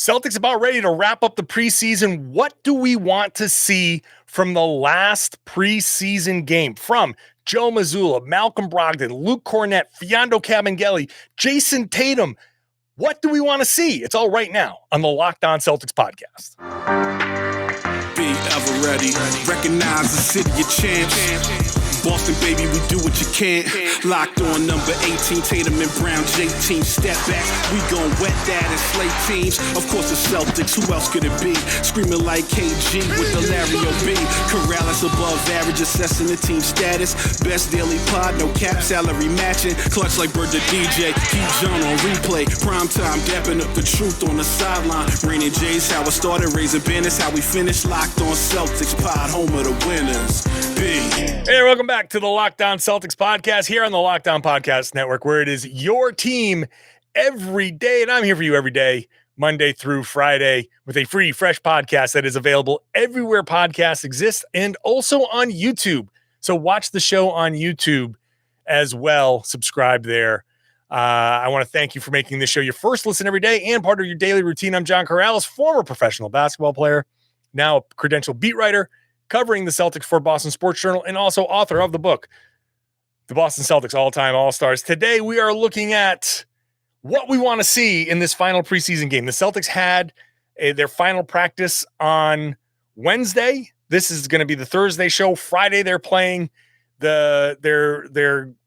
Celtics about ready to wrap up the preseason. What do we want to see from the last preseason game? From Joe Mazzulla, Malcolm Brogdon, Luke Kornet, Fiando Cabangeli, Jayson Tatum. What do we want to see? It's all right now on the Locked On Celtics podcast. Be ever ready. Recognize the city of champs. Boston, baby, we do what you can't. Locked on number 18, Tatum and Brown, J-team, step back. We gon' wet that and slay teams. Of course, the Celtics, who else could it be? Screaming like KG with the Larry O.B. Karalis above average, assessing the team status. Best daily pod, no cap, salary matching. Clutch like Bird the DJ, keep John on replay. Prime time, dapping up the truth on the sideline. Raining J's, how it started, raising banners, how we finished. Locked on Celtics pod, home of the winners. Hey, welcome back to the Locked On Celtics podcast here on the Locked On Podcast Network, where it is your team every day. And I'm here for you every day, Monday through Friday, with a free, fresh podcast that is available everywhere podcasts exist and also on YouTube. So watch the show on YouTube as well. Subscribe there. I want to thank you for making this show your first listen every day and part of your daily routine. I'm John Karalis, former professional basketball player, now a credentialed beat writer, covering the Celtics for Boston Sports Journal, and also author of the book, The Boston Celtics All-Time All-Stars. Today, we are looking at what we want to see in this final preseason game. The Celtics had their final practice on Wednesday. This is going to be the Thursday show. Friday, they're playing their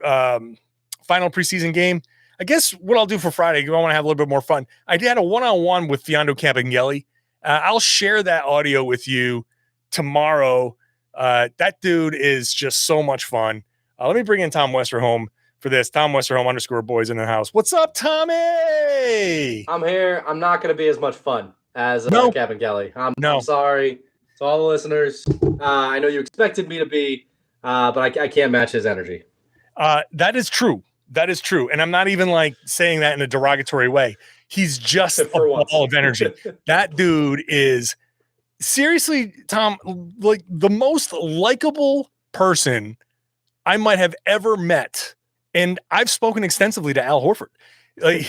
final preseason game. I guess what I'll do for Friday, I want to have a little bit more fun. I did a one-on-one with Fiando Cabangeli. I'll share that audio with you tomorrow. That dude is just so much fun. Let me bring in Tom Westerholm for this. Tom Westerholm _boys in the house. What's up, Tommy? I'm here. I'm not going to be as much fun as Cabangeli. I'm sorry to all the listeners. I know you expected me to be, but I can't match his energy. That is true. That is true. And I'm not even like saying that in a derogatory way. He's just a ball of energy. That dude is seriously, Tom, like the most likable person I might have ever met. And I've spoken extensively to Al Horford. Like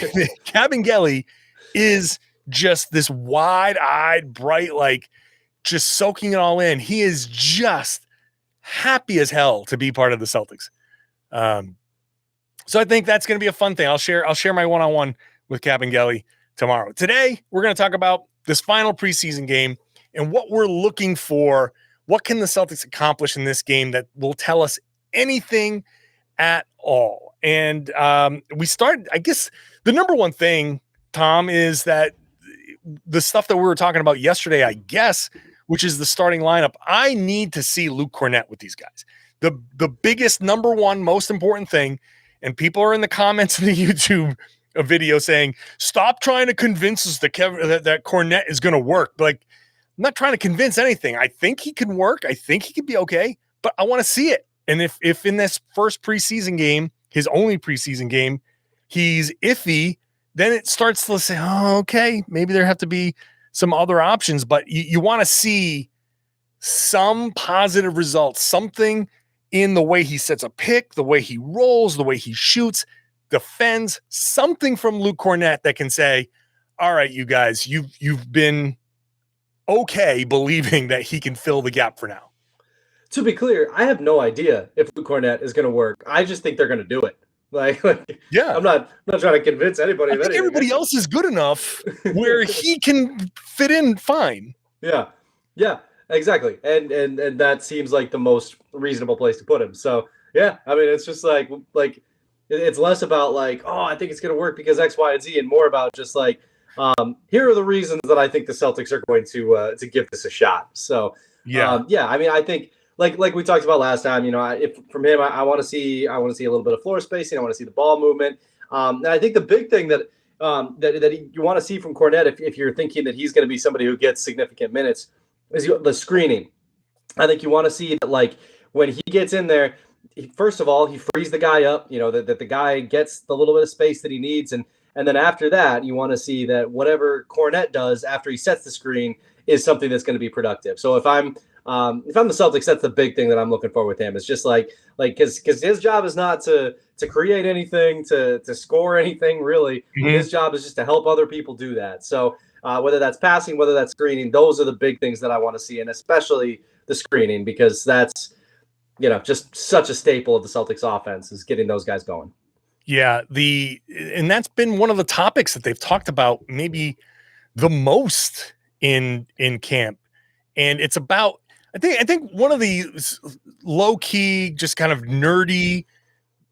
Cabangeli is just this wide-eyed, bright, like just soaking it all in. He is just happy as hell to be part of the Celtics. So I think that's going to be a fun thing. I'll share my one-on-one with Cabangeli tomorrow. Today, we're going to talk about this final preseason game and what we're looking for. What can the Celtics accomplish in this game that will tell us anything at all? And we start, I guess, the number one thing, Tom, is that the stuff that we were talking about yesterday, I guess, which is the starting lineup. I need to see Luke Kornet with these guys. The biggest, number one, most important thing, and people are in the comments in the YouTube video saying, stop trying to convince us that Cornet is going to work. Like, I'm not trying to convince anything. I think he can work. I think he could be okay, but I want to see it. And if in this first preseason game, his only preseason game, he's iffy, then it starts to say, oh, okay, maybe there have to be some other options. But you want to see some positive results, something in the way he sets a pick, the way he rolls, the way he shoots, defends, something from Luke Kornet that can say, all right, you guys, you've been okay believing that he can fill the gap for now. To be clear, I have no idea if Luke Kornet is going to work. I just think they're going to do it. Yeah, I'm not trying to convince anybody. I think everybody else is good enough where he can fit in fine. Yeah, exactly. And that seems like the most reasonable place to put him. So yeah, I mean, it's just like it's less about like, oh, I think it's going to work because X, Y, and Z, and more about just like, here are the reasons that I think the Celtics are going to give this a shot. So yeah, I mean, I think. Like we talked about last time, if from him, I want to see a little bit of floor spacing. I want to see the ball movement. And I think the big thing that you want to see from Cornet, if you're thinking that he's going to be somebody who gets significant minutes, is the screening. I think you want to see that, like, when he gets in there, first of all, he frees the guy up, that the guy gets the little bit of space that he needs. And then after that, you want to see that whatever Cornet does after he sets the screen is something that's going to be productive. So if I'm the Celtics, that's the big thing that I'm looking for with him. It's just like because his job is not to create anything, to score anything really. Mm-hmm. His job is just to help other people do that. So whether that's passing, whether that's screening. Those are the big things that I want to see, and especially the screening, because that's, just such a staple of the Celtics offense is getting those guys going. Yeah, and that's been one of the topics that they've talked about maybe the most in camp. And it's about, I think one of the low key, just kind of nerdy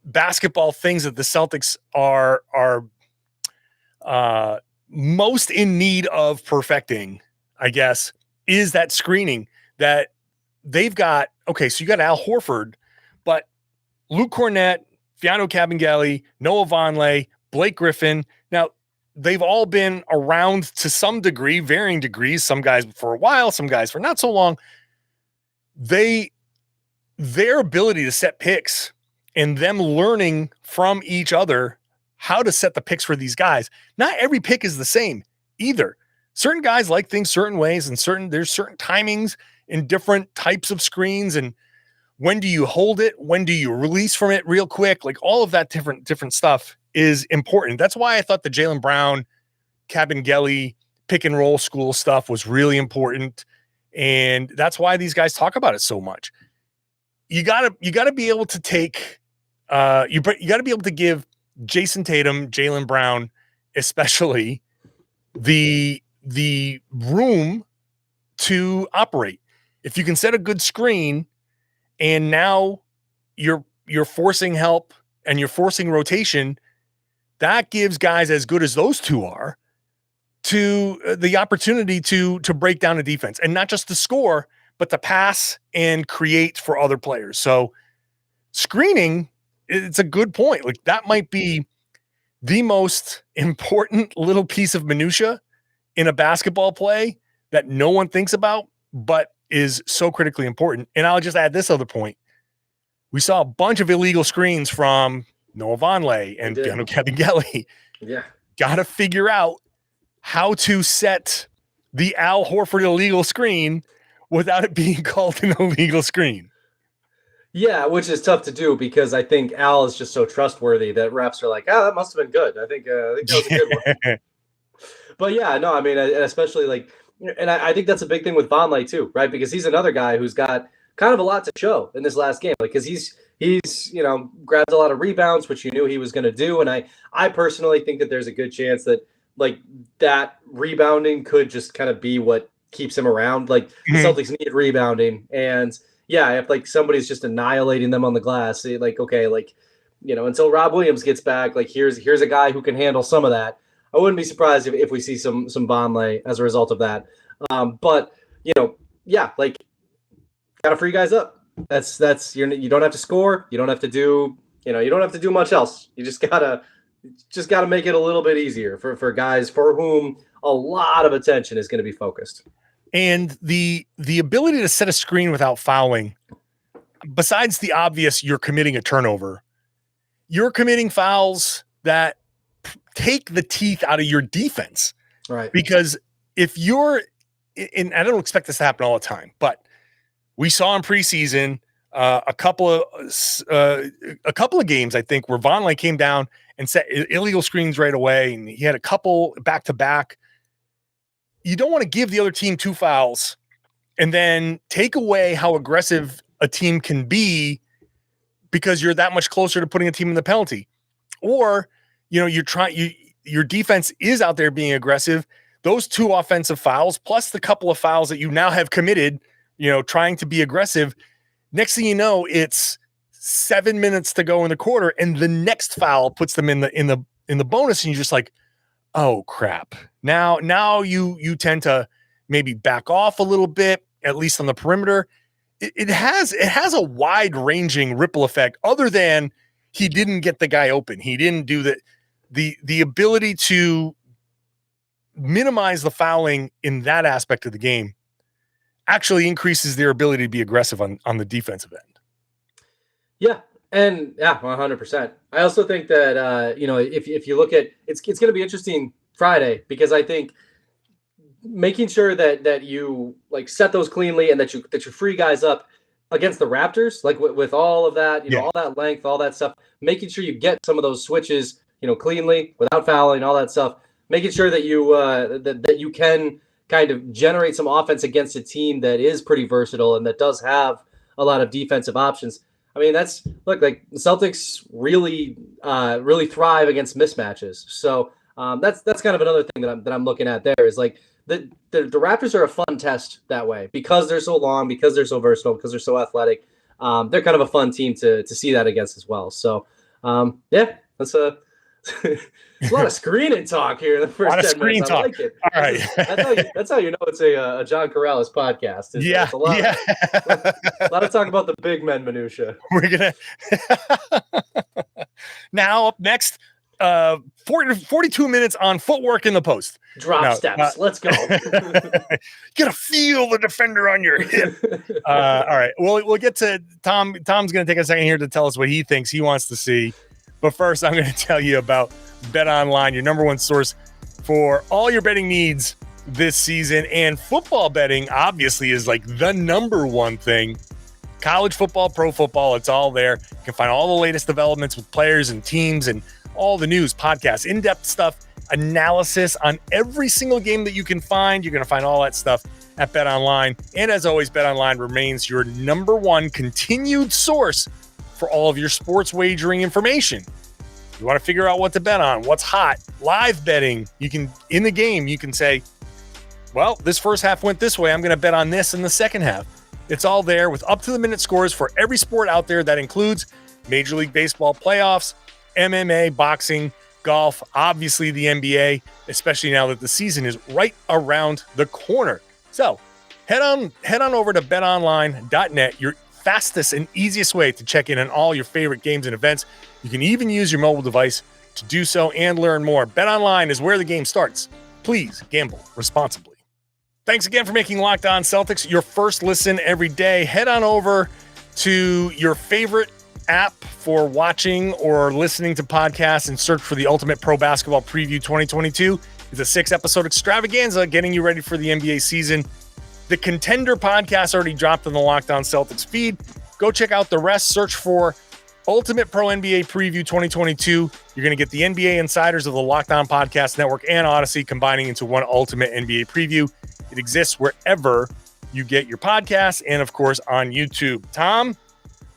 basketball things that the Celtics are most in need of perfecting, I guess, is that screening that they've got. Okay, so you got Al Horford, but Luke Kornet, Fiano Kabengele, Noah Vonleh, Blake Griffin. Now, they've all been around to some degree, varying degrees, some guys for a while, some guys for not so long. Their ability to set picks and them learning from each other how to set the picks for these guys. Not every pick is the same either. Certain guys like things certain ways, and there's certain timings in different types of screens, and when do you hold it? When do you release from it real quick? Like all of that different stuff is important. That's why I thought the Jaylen Brown, Kabengele pick and roll school stuff was really important. And that's why these guys talk about it so much. You gotta be able to take, you gotta be able to give Jayson Tatum, Jaylen Brown, especially the room to operate. If you can set a good screen, and now you're forcing help and you're forcing rotation, that gives guys as good as those two are to the opportunity to break down a defense, and not just to score, but to pass and create for other players. So screening, it's a good point. Like that might be the most important little piece of minutia in a basketball play that no one thinks about, but is so critically important. And I'll just add this other point. We saw a bunch of illegal screens from Noah Vonleh and Fiano Kabengele. Yeah. Got to figure out how to set the Al Horford illegal screen without it being called an illegal screen. Yeah, which is tough to do because I think Al is just so trustworthy that refs are like, that must have been good. I think that was a good one. But yeah, no, I mean, especially like, and I think that's a big thing with Vonleh too, right? Because he's another guy who's got kind of a lot to show in this last game, because he's grabbed a lot of rebounds, which you knew he was going to do. And I personally think that there's a good chance that like that rebounding could just kind of be what keeps him around. Like the Celtics need rebounding, and yeah, if like somebody's just annihilating them on the glass, like okay, like until Rob Williams gets back, like here's a guy who can handle some of that. I wouldn't be surprised if we see some Vonleh as a result of that. But yeah, like gotta free guys up. That's you don't have to score. You don't have to do you don't have to do much else. You just gotta make it a little bit easier for guys for whom a lot of attention is going to be focused. And the ability to set a screen without fouling, besides the obvious, you're committing a turnover. You're committing fouls that take the teeth out of your defense. Right. Because if you're, and I don't expect this to happen all the time, but we saw in preseason a couple of games, I think, where Vonleh came down and set illegal screens right away, and he had a couple back to back. You don't want to give the other team 2 fouls and then take away how aggressive a team can be because you're that much closer to putting a team in the penalty. Or, your defense is out there being aggressive. Those 2 offensive fouls, plus the couple of fouls that you now have committed, trying to be aggressive. Next thing you know, it's 7 minutes to go in the quarter, and the next foul puts them in the bonus, and you're just like, oh crap. Now you tend to maybe back off a little bit, at least on the perimeter. It has a wide ranging ripple effect, other than he didn't get the guy open. He didn't do the ability to minimize the fouling in that aspect of the game actually increases their ability to be aggressive on the defensive end. Yeah. And yeah, 100%. I also think that, if you look at it's going to be interesting Friday, because I think making sure that you like set those cleanly and that you free guys up against the Raptors, like with all of that, all that length, all that stuff, making sure you get some of those switches, cleanly without fouling, all that stuff, making sure that you that you can kind of generate some offense against a team that is pretty versatile and that does have a lot of defensive options. I mean, like the Celtics really thrive against mismatches. So that's kind of another thing that I'm looking at there is like the Raptors are a fun test that way because they're so long, because they're so versatile, because they're so athletic. They're kind of a fun team to see that against as well. So that's a lot of screening talk here in the first 10 minutes. I like it. All right. That's how you know it's a John Karalis podcast. It's a lot of talk about the big men minutia. We're gonna now up next. 42 minutes on footwork in the post. Drop steps. Let's go. Gotta feel the defender on your hip. All right. We'll get to Tom. Tom's going to take a second here to tell us what he thinks he wants to see. But first, I'm going to tell you about BetOnline, your number one source for all your betting needs this season. And football betting, obviously, is like the number one thing. College football, pro football, it's all there. You can find all the latest developments with players and teams and all the news, podcasts, in-depth stuff, analysis on every single game that you can find. You're going to find all that stuff at BetOnline. And as always, BetOnline remains your number one continued source for all of your sports wagering information. You want to figure out what to bet on, what's hot, live betting. You can, in the game, you can say, well, this first half went this way. I'm going to bet on this in the second half. It's all there with up-to-the-minute scores for every sport out there. That includes Major League Baseball playoffs, MMA, boxing, golf, obviously the NBA, especially now that the season is right around the corner. So head on over to betonline.net, your fastest and easiest way to check in on all your favorite games and events. You can even use your mobile device to do so and learn more. BetOnline is where the game starts. Please gamble responsibly. Thanks again for making Locked On Celtics your first listen every day. Head on over to your favorite app for watching or listening to podcasts and search for the Ultimate Pro Basketball Preview 2022. It's a 6-episode extravaganza getting you ready for the NBA season. The Contender podcast already dropped on the Locked On Celtics feed. Go check out the rest. Search for Ultimate Pro NBA Preview 2022. You're going to get the NBA insiders of the Locked On Podcast Network and Odyssey combining into one Ultimate NBA Preview. It exists wherever you get your podcasts and, of course, on YouTube. Tom,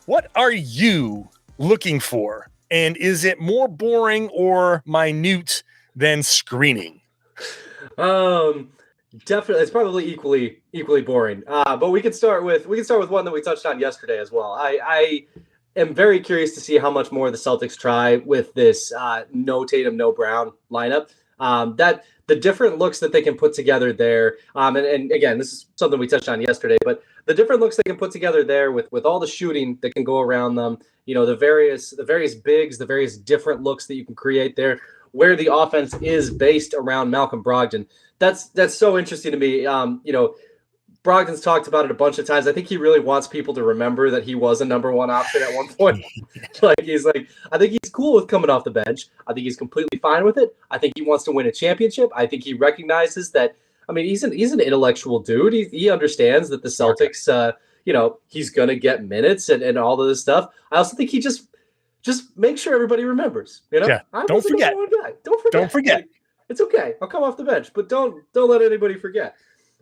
what are you looking for? And is it more boring or minute than screening? Definitely, it's probably equally boring. But we could start with one that we touched on yesterday as well. I am very curious to see how much more the Celtics try with this no Tatum, no Brown lineup. That the different looks that they can put together there. And again, this is something we touched on yesterday, but the different looks they can put together there with all the shooting that can go around them, you know, the various bigs, the various different looks that you can create there, where the offense is based around Malcolm Brogdon. That's so interesting to me. You know, Brogdon's talked about it a bunch of times. I think he really wants people to remember that he was a number one option at one point. He's like, I think he's cool with coming off the bench. I think he's completely fine with it. I think he wants to win a championship. I think he recognizes that. I mean, he's an intellectual dude. He understands that the Celtics, you know, he's going to get minutes and all of this stuff. I also think he just make sure everybody remembers. You know, yeah. Don't forget. Don't forget. Like, it's okay. I'll come off the bench, but don't let anybody forget.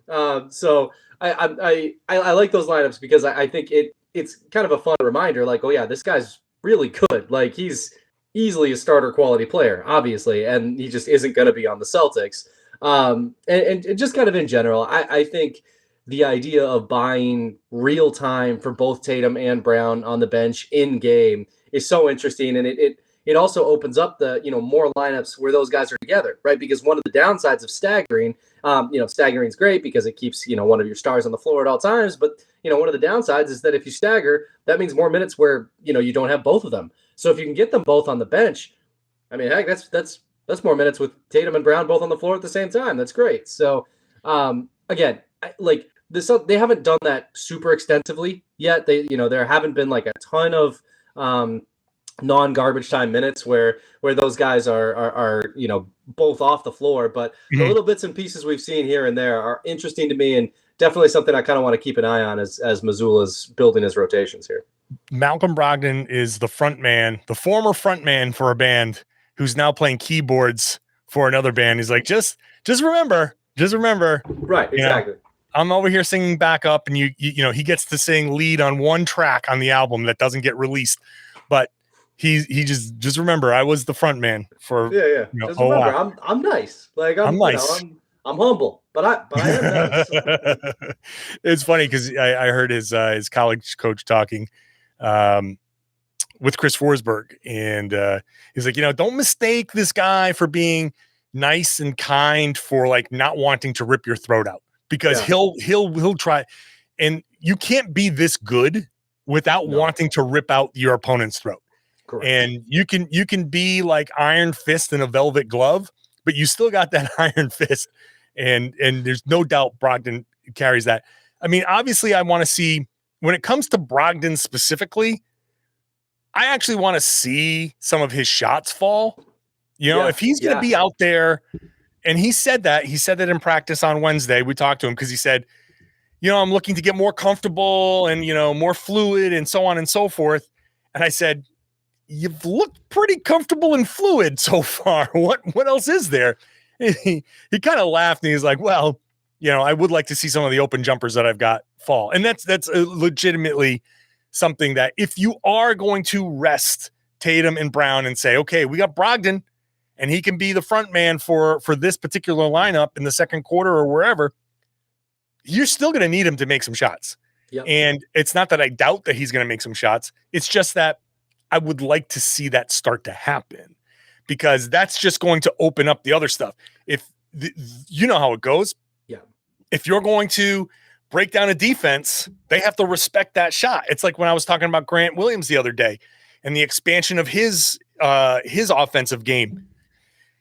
So I like those lineups because I think it's kind of a fun reminder. Like, oh yeah, this guy's really good. Like he's easily a starter quality player, obviously, and he just isn't going to be on the Celtics. And just kind of in general, I think the idea of buying real time for both Tatum and Brown on the bench in game is so interesting, and it also opens up the, you know, more lineups where those guys are together, right? Because one of the downsides of staggering, you know, staggering is great because it keeps, you know, one of your stars on the floor at all times. But, you know, one of the downsides is that if you stagger, that means more minutes where, you know, you don't have both of them. So if you can get them both on the bench, I mean, heck, that's more minutes with Tatum and Brown both on the floor at the same time. That's great. So, again, like this, they haven't done that super extensively yet. There haven't been like a ton of, non-garbage time minutes where those guys are you know, both off the floor, but the little bits and pieces we've seen here and there are interesting to me and definitely something I kind of want to keep an eye on as Mazzulla's building his rotations here. Malcolm Brogdon is the former front man for a band who's now playing keyboards for another band. He's like, just remember, Right, exactly. I'm over here singing backup, and you know, he gets to sing lead on one track on the album that doesn't get released, but he just remember, I was the front man for You know, just remember, I'm nice. Like I'm nice. You know, I'm humble, but I am nice. It's funny because I heard his college coach talking with Chris Forsberg, and he's like, you know, don't mistake this guy for being nice and kind for like not wanting to rip your throat out, because he'll try, and you can't be this good without wanting to rip out your opponent's throat. Correct. And you can be like Iron Fist in a velvet glove, but you still got that Iron Fist, and there's no doubt Brogdon carries that. I mean, obviously, I want to see, when it comes to Brogdon specifically, I actually want to see some of his shots fall. You know, if he's going to be out there, and he said that in practice on Wednesday. We talked to him because he said, you know, I'm looking to get more comfortable and, you know, more fluid and so on and so forth. And I said, you've looked pretty comfortable and fluid so far. What else is there? He kind of laughed, and he's like, well, you know, I would like to see some of the open jumpers that I've got fall. And that's legitimately something that, if you are going to rest Tatum and Brown and say, okay, we got Brogdon, and he can be the front man for this particular lineup in the second quarter or wherever, you're still going to need him to make some shots. Yep. And it's not that I doubt that he's going to make some shots. It's just that I would like to see that start to happen, because that's just going to open up the other stuff. You know how it goes. Yeah. If you're going to break down a defense, they have to respect that shot. It's like when I was talking about Grant Williams the other day and the expansion of his offensive game.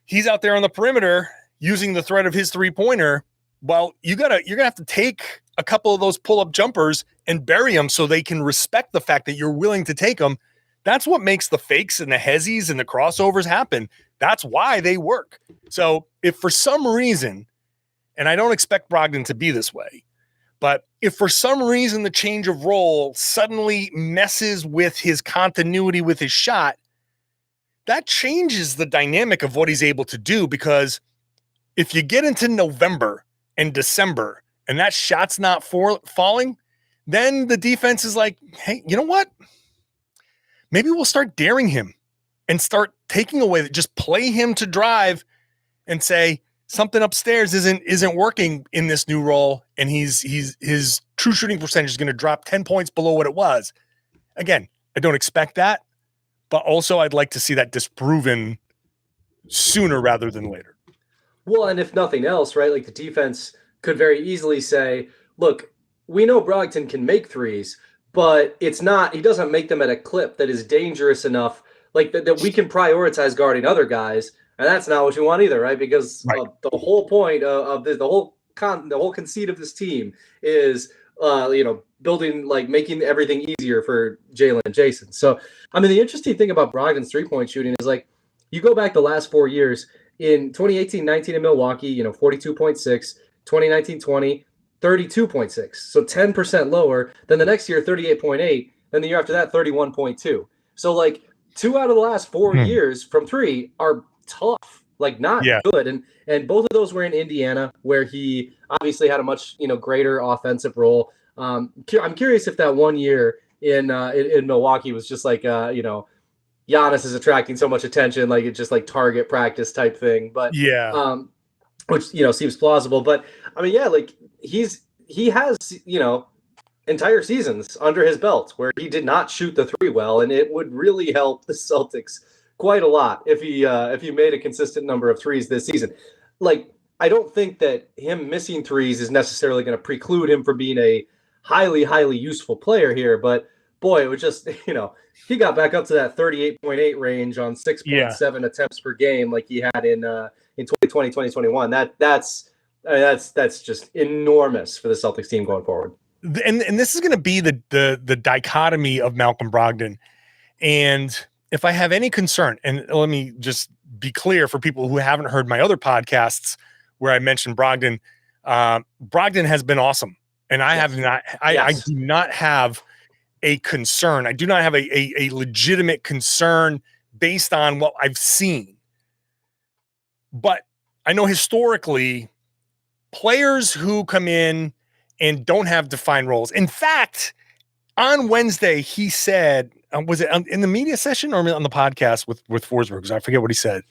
He's out there on the perimeter using the threat of his three-pointer. Well, you're gonna have to take a couple of those pull-up jumpers and bury them so they can respect the fact that you're willing to take them. That's what makes the fakes and the hezzies and the crossovers happen. That's why they work. So if for some reason, and I don't expect Brogdon to be this way, but if for some reason the change of role suddenly messes with his continuity with his shot, that changes the dynamic of what he's able to do. Because if you get into November and December and that shot's not falling, then the defense is like, hey, you know what? Maybe we'll start daring him and start taking away, just play him to drive and say something upstairs isn't working in this new role, and his true shooting percentage is going to drop 10 points below what it was. Again, I don't expect that, but also I'd like to see that disproven sooner rather than later. Well, and if nothing else, right, like the defense could very easily say, look, we know Brogdon can make threes, but he doesn't make them at a clip that is dangerous enough, like that we can prioritize guarding other guys. And that's not what you want either, right? Because the whole point of this, the whole conceit of this team is, building, like making everything easier for Jaylen and Jayson. So, I mean, the interesting thing about Brogdon's 3-point shooting is, like, you go back the last 4 years. In 2018-19 in Milwaukee, 42.6, 2019-20, 32.6. So 10% lower. Then the next year, 38.8. Then the year after that, 31.2. So, like, 2 out of the last 4 years from 3 are tough, like not good. And both of those were in Indiana, where he obviously had a much, greater offensive role. I'm curious if that 1 year in Milwaukee was just like, Giannis is attracting so much attention, like it's just like target practice type thing. But which seems plausible. But I mean, like he has entire seasons under his belt where he did not shoot the 3 well, and it would really help the Celtics quite a lot if he made a consistent number of 3s this season. Like, I don't think that him missing 3s is necessarily going to preclude him from being a highly, highly useful player here, but boy, it was just, he got back up to that 38.8 range on 6.7 attempts per game like he had in 2020, 2021. That's just enormous for the Celtics team going forward. And this is going to be the dichotomy of Malcolm Brogdon. And if I have any concern, and let me just be clear for people who haven't heard my other podcasts where I mentioned Brogdon, Brogdon has been awesome. And I have not, I do not have a concern. I do not have a legitimate concern based on what I've seen. But I know historically, players who come in and don't have defined roles. In fact, on Wednesday, he said, was it in the media session or on the podcast with Forsberg? Because I forget what he said.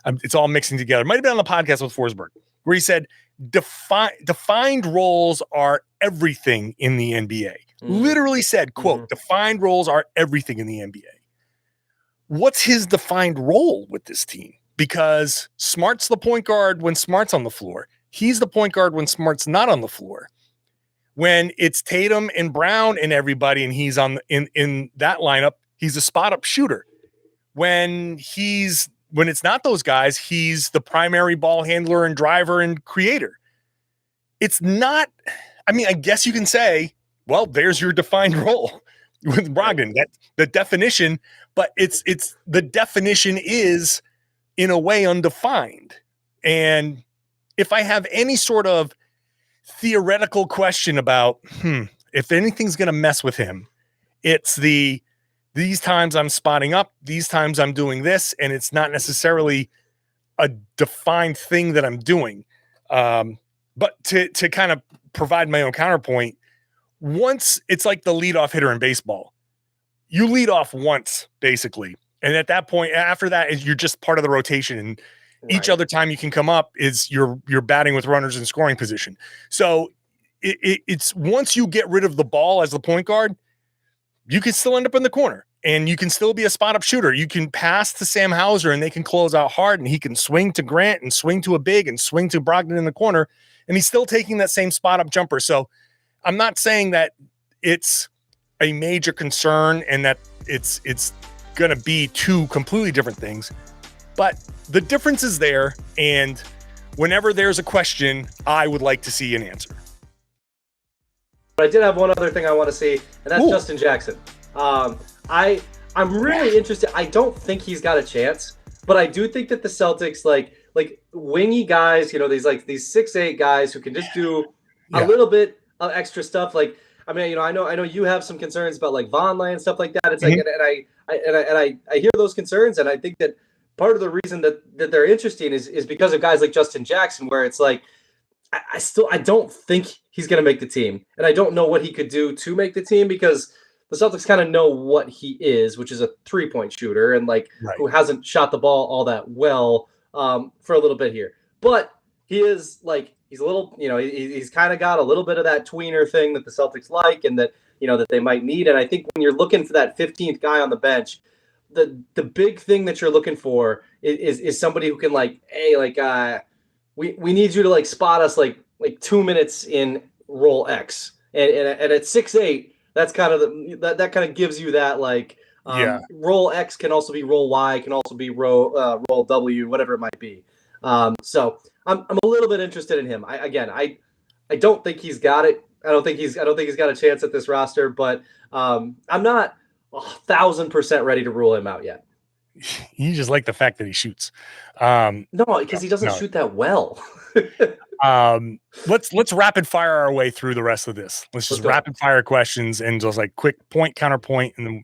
It's all mixing together. It might have been on the podcast with Forsberg, where he said, defined roles are everything in the NBA. Literally said, quote, defined roles are everything in the NBA. What's his defined role with this team? Because Smart's the point guard when Smart's on the floor. He's the point guard when Smart's not on the floor. When it's Tatum and Brown and everybody, and he's on in that lineup, he's a spot up shooter. When it's not those guys, he's the primary ball handler and driver and creator. It's not. I mean, I guess you can say, well, there's your defined role with Brogdon. That the definition, but it's the definition is in a way undefined. And if I have any sort of theoretical question about if anything's going to mess with him, it's these times I'm spotting up, these times I'm doing this, and it's not necessarily a defined thing that I'm doing. But to kind of provide my own counterpoint, once it's like the leadoff hitter in baseball, you lead off once basically, and at that point, after that, you're just part of the rotation, and each other time you can come up is you're batting with runners in scoring position. So it's once you get rid of the ball as the point guard, you can still end up in the corner and you can still be a spot up shooter. You can pass to Sam Hauser and they can close out hard, and he can swing to Grant and swing to a big and swing to Brogdon in the corner, and he's still taking that same spot up jumper. So I'm not saying that it's a major concern and that it's going to be two completely different things, but the difference is there, and whenever there's a question, I would like to see an answer. But I did have one other thing I want to see, and that's Justin Jackson. I'm really interested. I don't think he's got a chance, but I do think that the Celtics like wingy guys, these 6'8" guys who can just do a little bit of extra stuff. Like, I mean, I know you have some concerns about like Vonleh and stuff like that. It's like, and I hear those concerns, and I think that part of the reason that they're interesting is because of guys like Justin Jackson, where it's like, I don't think he's going to make the team. And I don't know what he could do to make the team, because the Celtics kind of know what he is, which is a 3-point shooter and who hasn't shot the ball all that well for a little bit here. But he is he's a little, he's kind of got a little bit of that tweener thing that the Celtics like and that, that they might need. And I think when you're looking for that 15th guy on the bench, the big thing that you're looking for is somebody who can we need you to spot us like 2 minutes in role X, and at 6'8", that's kind of that kind of gives you that role X can also be role Y, can also be role W, whatever it might be. So I'm a little bit interested in him. I don't think he's got it. I don't think he's got a chance at this roster, but I'm not 1,000% ready to rule him out yet. You just like the fact that he shoots. No, because he doesn't shoot that well. Let's rapid fire our way through the rest of this. Let's just rapid fire questions and just quick point, counterpoint, and then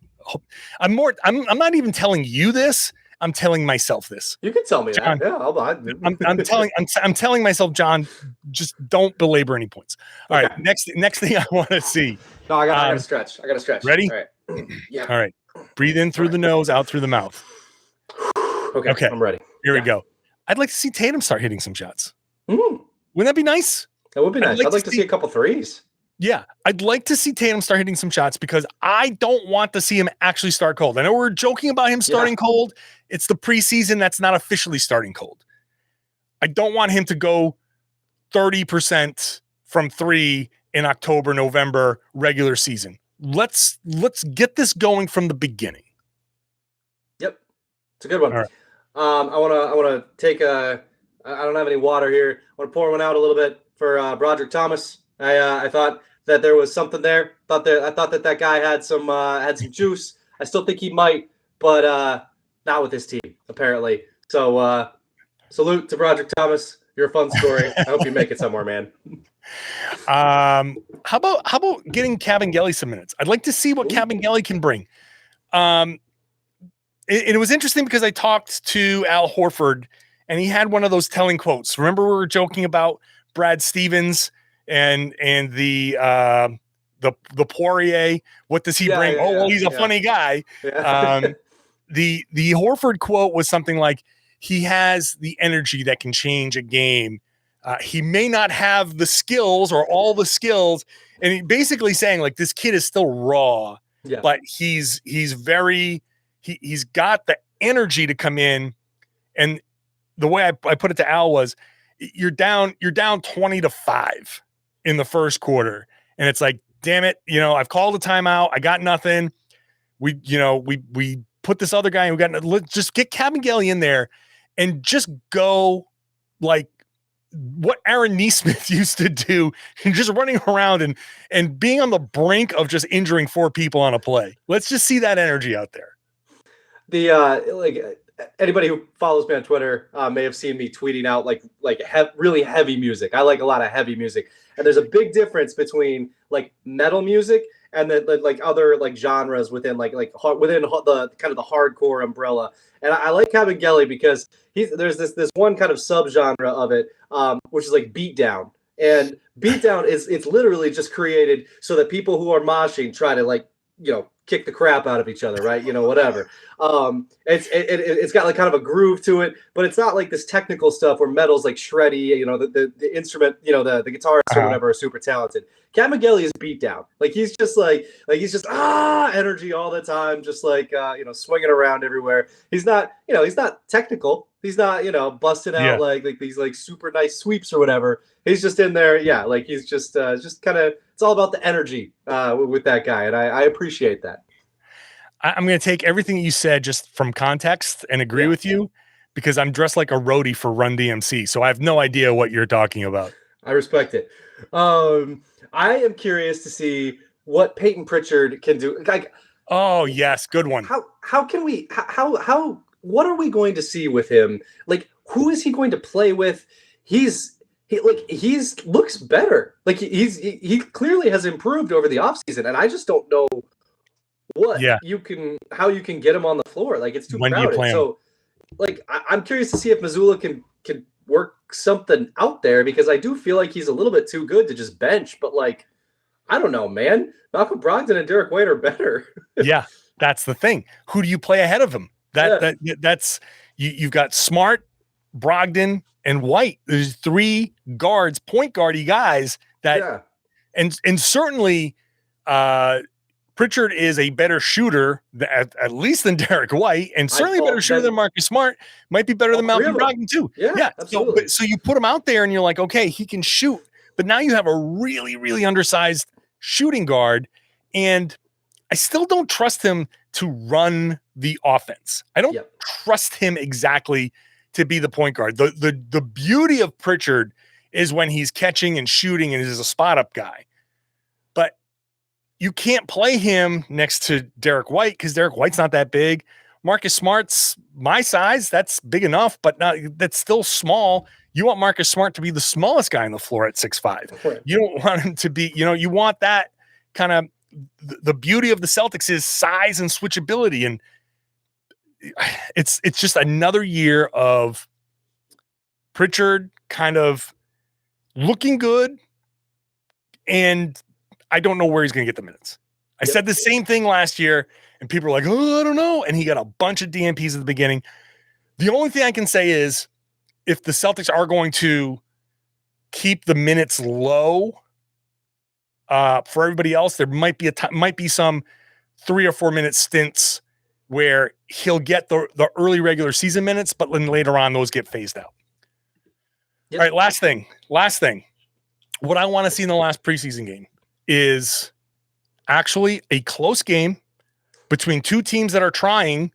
I'm not even telling you this. I'm telling myself this. You can tell me John, that. Yeah, I'm telling myself, John, just don't belabor any points. All right. Next thing I want to see. No, I got to stretch. Ready? All right. Yeah. All right. Breathe in through the nose, out through the mouth. Okay. I'm ready. Here we go. I'd like to see Tatum start hitting some shots. Wouldn't that be nice? That would be nice. I'd like to see a couple threes. Yeah, I'd like to see Tatum start hitting some shots, because I don't want to see him actually start cold. I know we're joking about him starting cold. It's the preseason. That's not officially starting cold. I don't want him to go 30% from 3 in October, November, regular season. Let's get this going from the beginning. Yep. It's a good one. All right. I want to take I don't have any water here. I want to pour one out a little bit for Broderick Thomas. I thought that there was something there. I thought that guy had some juice. I still think he might, but not with this team apparently. So salute to Broderick Thomas. You're a fun story. I hope you make it somewhere, man. How about getting Kabengele some minutes? I'd like to see what Kabengele can bring. It was interesting because I talked to Al Horford, and he had one of those telling quotes. Remember we were joking about Brad Stevens and the Poirier. What does he bring? Well, he's a funny guy. Yeah. The Horford quote was something like, he has the energy that can change a game. He may not have the skills or all the skills, and he basically saying like this kid is still raw, but he's got the energy to come in. And the way I put it to Al was, you're down 20-5 in the first quarter, and it's like, damn it, I've called a timeout, I got nothing. We put this other guy in, let's just get Kabengele in there and just go like what Aaron Nesmith used to do, just running around and being on the brink of just injuring 4 people on a play. Let's just see that energy out there. Anybody who follows me on Twitter may have seen me tweeting out really heavy music. I like a lot of heavy music, and there's a big difference between like metal music and then like other like genres within within the kind of the hardcore umbrella. And I like Kabengele because there's this one kind of subgenre of it, which is like beatdown. And beatdown it's literally just created so that people who are moshing try to kick the crap out of each other, right? Whatever. It's got like kind of a groove to it, but it's not like this technical stuff where metal's like shreddy, the instrument, the guitarists or whatever are super talented. Kabengele is beat down. Like he's just energy all the time, just swinging around everywhere. He's not technical. He's not, busting out like these like super nice sweeps or whatever. He's just in there. Yeah. Like he's just kind of, it's all about the energy with that guy. And I appreciate that. I'm going to take everything you said just from context and agree with you, because I'm dressed like a roadie for Run DMC. So I have no idea what you're talking about. I respect it. I am curious to see what Peyton Pritchard can do. Like, oh yes, good one. How can we? How? What are we going to see with him? Like, who is he going to play with? He looks better. Like he clearly has improved over the offseason, and I just don't know how you can get him on the floor. Like it's too crowded. So like I'm curious to see if Mazzulla can work something out there, because I do feel like he's a little bit too good to just bench. But like, I don't know, man. Malcolm Brogdon and Derek White are better. Yeah, that's the thing. Who do you play ahead of him? That's you've got Smart, Brogdon, and White. There's 3 guards, point guardy guys that, and certainly Pritchard is a better shooter at least than Derek White, and certainly a better shooter than Marcus Smart. Might be better than Malcolm Brogdon too. Yeah, absolutely. So you put him out there and you're like, okay, he can shoot, but now you have a really, really undersized shooting guard, and I still don't trust him to run the offense. I don't trust him exactly to be the point guard. The beauty of Pritchard is when he's catching and shooting and is a spot up guy. But you can't play him next to Derek White because Derek White's not that big. Marcus Smart's my size. That's big enough, but that's still small. You want Marcus Smart to be the smallest guy on the floor at 6'5". Right. You don't want him to be, you want that kind of, the beauty of the Celtics is size and switchability. And it's just another year of Pritchard kind of looking good, and I don't know where he's going to get the minutes. I said the same thing last year, and people were like, oh, I don't know. And he got a bunch of DNPs at the beginning. The only thing I can say is if the Celtics are going to keep the minutes low for everybody else, there might be some 3 or 4 minute stints where he'll get the early regular season minutes, but then later on those get phased out. All right, last thing. What I want to see in the last preseason game is actually a close game between 2 teams that are trying.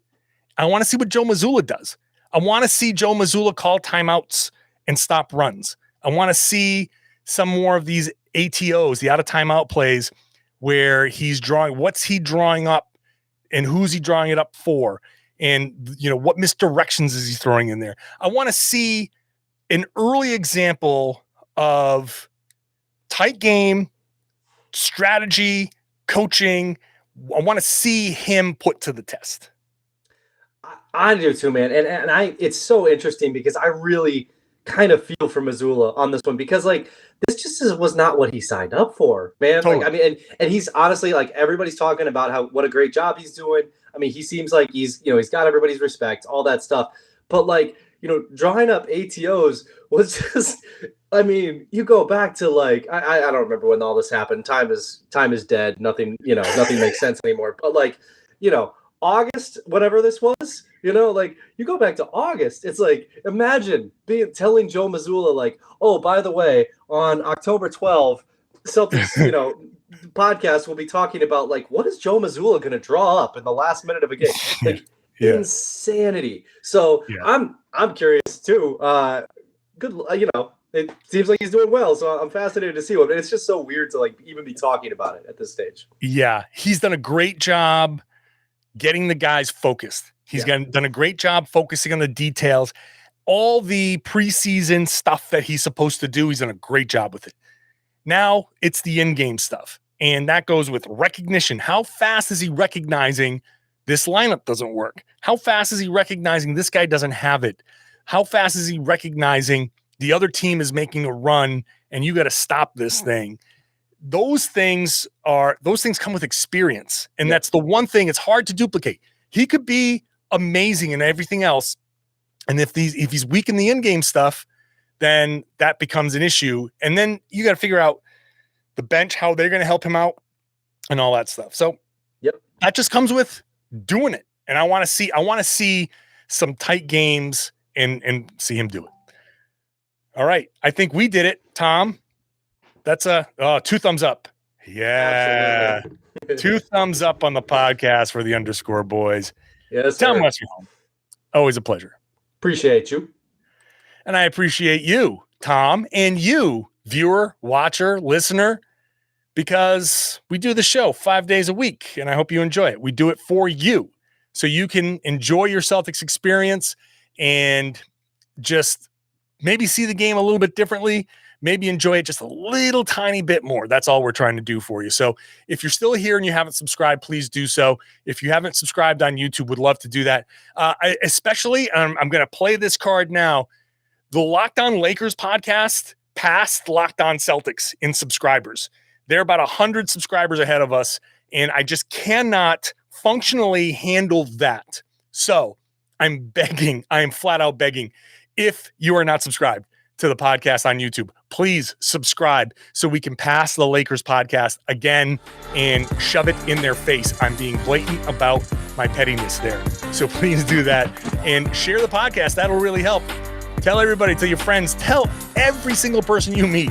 I want to see what Joe Mazzulla does. I want to see Joe Mazzulla call timeouts and stop runs. I want to see some more of these ATOs, the out of timeout plays, where he's drawing, what's he drawing up and who's he drawing it up for? And, what misdirections is he throwing in there? I want to see an early example of tight game, strategy, coaching. I want to see him put to the test. I do too, man. And it's so interesting because I really kind of feel for Mazzulla on this one because like this just was not what he signed up for, man. Totally. Like I mean, and he's honestly like everybody's talking about what a great job he's doing. I mean, he seems like he's got everybody's respect, all that stuff. But like, drawing up ATOs was just, I mean, you go back to like, I don't remember when all this happened. Time is dead. Nothing makes sense anymore. But like, August, whatever this was, like you go back to August, it's like, imagine telling Joe Mazzulla like, oh, by the way, on October 12th, Celtics, podcast will be talking about like, what is Joe Mazzulla going to draw up in the last minute of a game? Like insanity. So I'm curious too. Good, it seems like he's doing well. So I'm fascinated to see what, it's just so weird to like even be talking about it at this stage. Yeah. He's done a great job getting the guys focused. He's done a great job focusing on the details. All the preseason stuff that he's supposed to do, he's done a great job with it. Now it's the in-game stuff. And that goes with recognition. How fast is he recognizing this lineup doesn't work? How fast is he recognizing this guy doesn't have it? How fast is he recognizing the other team is making a run and you got to stop this thing? Those things come with experience. And that's the one thing it's hard to duplicate. He could be amazing in everything else. And if he's weak in the in-game stuff, then that becomes an issue. And then you got to figure out the bench, how they're going to help him out and all that stuff. So that just comes with doing it. And I want to see some tight games and see him do it. All right. I think we did it, Tom. That's 2 thumbs up. Yeah. 2 thumbs up on the podcast for the _ boys. Yes, Tom Westerholm. Always a pleasure. Appreciate you. And I appreciate you, Tom, and you, viewer, watcher, listener, because we do the show 5 days a week, and I hope you enjoy it. We do it for you, so you can enjoy your Celtics experience and just maybe see the game a little bit differently, maybe enjoy it just a little tiny bit more. That's all we're trying to do for you. So if you're still here and you haven't subscribed, please do so. If you haven't subscribed on YouTube, would love to do that. Especially, I'm going to play this card now. The Locked On Lakers podcast passed Locked On Celtics in subscribers. They're about 100 subscribers ahead of us, and I just cannot functionally handle that. So I'm flat out begging. If you are not subscribed to the podcast on YouTube, please subscribe so we can pass the Lakers podcast again and shove it in their face. I'm being blatant about my pettiness there. So please do that and share the podcast. That'll really help. Tell everybody, tell your friends, tell every single person you meet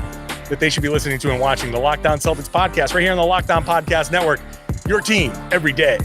that they should be listening to and watching the Locked On Celtics podcast right here on the Locked On Podcast Network. Your team every day.